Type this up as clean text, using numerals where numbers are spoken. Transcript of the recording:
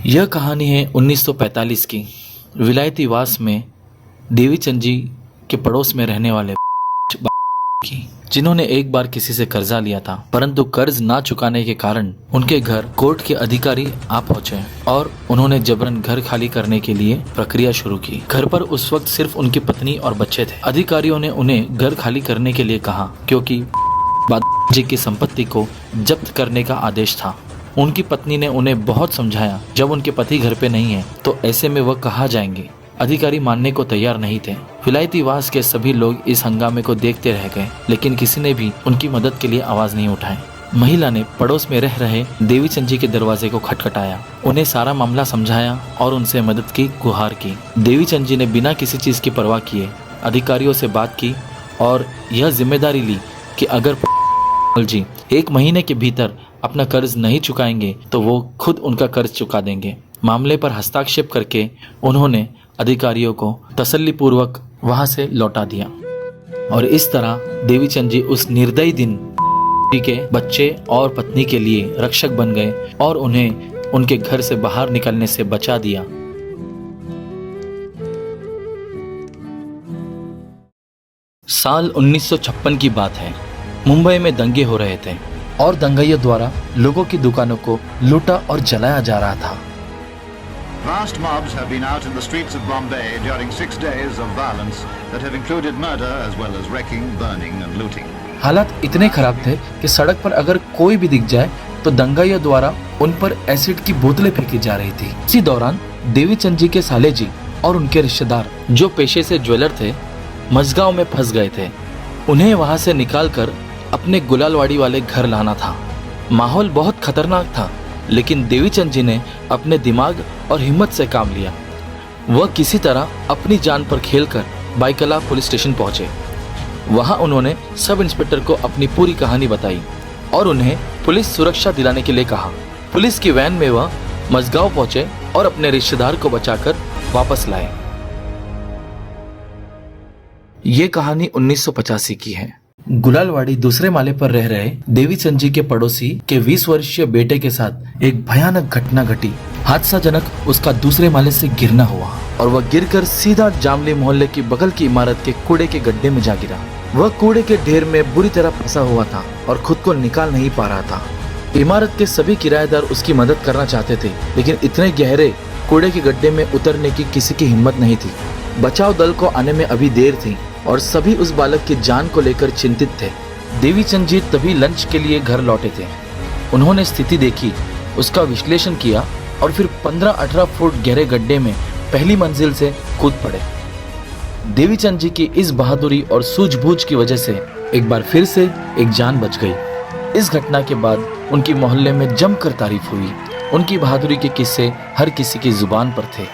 यह कहानी है 1945 की विलायती वास में देवीचंद जी के पड़ोस में रहने वाले की, जिन्होंने एक बार किसी से कर्जा लिया था, परंतु कर्ज ना चुकाने के कारण उनके घर कोर्ट के अधिकारी आ पहुंचे और उन्होंने जबरन घर खाली करने के लिए प्रक्रिया शुरू की। घर पर उस वक्त सिर्फ उनकी पत्नी और बच्चे थे। अधिकारियों ने उन्हें घर खाली करने के लिए कहा क्योंकि जी की संपत्ति को जब्त करने का आदेश था। उनकी पत्नी ने उन्हें बहुत समझाया, जब उनके पति घर पे नहीं है तो ऐसे में वह कहाँ जाएंगे। अधिकारी मानने को तैयार नहीं थे। विलायती वास के सभी लोग इस हंगामे को देखते रह गए, लेकिन किसी ने भी उनकी मदद के लिए आवाज नहीं उठाई। महिला ने पड़ोस में रह रहे देवीचंद जी के दरवाजे को खटखटाया, उन्हें सारा मामला समझाया और उनसे मदद की गुहार की। देवीचंद जी ने बिना किसी चीज की परवाह किए अधिकारियों से बात की और यह जिम्मेदारी ली कि अगर जी 1 महीने के भीतर अपना कर्ज नहीं चुकाएंगे तो वो खुद उनका कर्ज चुका देंगे। मामले पर हस्ताक्षेप करके उन्होंने अधिकारियों को तसल्लीपूर्वक वहां से लौटा दिया और इस तरह देवीचंद जी उस निर्दयी दिन के बच्चे और पत्नी के लिए रक्षक बन गए और उन्हें उनके घर से बाहर निकलने से बचा दिया। साल 1956 की बात है। मुंबई में दंगे हो रहे थे और दंगाइयों द्वारा लोगों की दुकानों को लूटा और जलाया जा रहा था। Vast mobs have been out in the streets of Bombay during 6 days of violence that have included murder as well as wrecking, burning and looting. हालात इतने खराब थे कि सड़क पर अगर कोई भी दिख जाए तो दंगाइयों द्वारा उन पर एसिड की बोतलें फेंकी जा रही थी। इसी दौरान देवीचंद जी के साले जी और उनके रिश्तेदार, जो पेशे से ज्वेलर थे, मझगांव में फंस गए थे। उन्हें वहां से निकालकर अपने गुलालवाड़ी वाले घर लाना था। माहौल बहुत खतरनाक था, लेकिन देवीचंद जी ने अपने दिमाग और हिम्मत से काम लिया। वह किसी तरह अपनी जान पर खेलकर बाईकला पुलिस स्टेशन पहुंचे। वहां उन्होंने सब इंस्पेक्टर को अपनी पूरी कहानी बताई और उन्हें पुलिस सुरक्षा दिलाने के लिए कहा। पुलिस की वैन में वह मझगांव पहुंचे और अपने रिश्तेदार को बचाकर वापस लाए। ये कहानी 1985 की है। गुलालवाड़ी दूसरे माले पर रह रहे देवीचंद जी के पड़ोसी के 20 वर्षीय बेटे के साथ एक भयानक घटना घटी। हादसाजनक उसका दूसरे माले से गिरना हुआ और वह गिरकर सीधा जामली मोहल्ले की बगल की इमारत के कूड़े के गड्ढे में जा गिरा। वह कूड़े के ढेर में बुरी तरह फंसा हुआ था और खुद को निकाल नहीं पा रहा था। इमारत के सभी किराएदार उसकी मदद करना चाहते थे, लेकिन इतने गहरे कूड़े के गड्ढे में उतरने की किसी की हिम्मत नहीं थी। बचाव दल को आने में अभी देर थी और सभी उस बालक की जान को लेकर चिंतित थे। देवीचंद जी तभी लंच के लिए घर लौटे थे। उन्होंने स्थिति देखी, उसका विश्लेषण किया और फिर 15-18 फुट गहरे गड्ढे में पहली मंजिल से कूद पड़े। देवीचंद जी की इस बहादुरी और सूझबूझ की वजह से एक बार फिर से एक जान बच गई। इस घटना के बाद उनकी मोहल्ले में जमकर तारीफ हुई। उनकी बहादुरी के किस्से हर किसी की जुबान पर थे।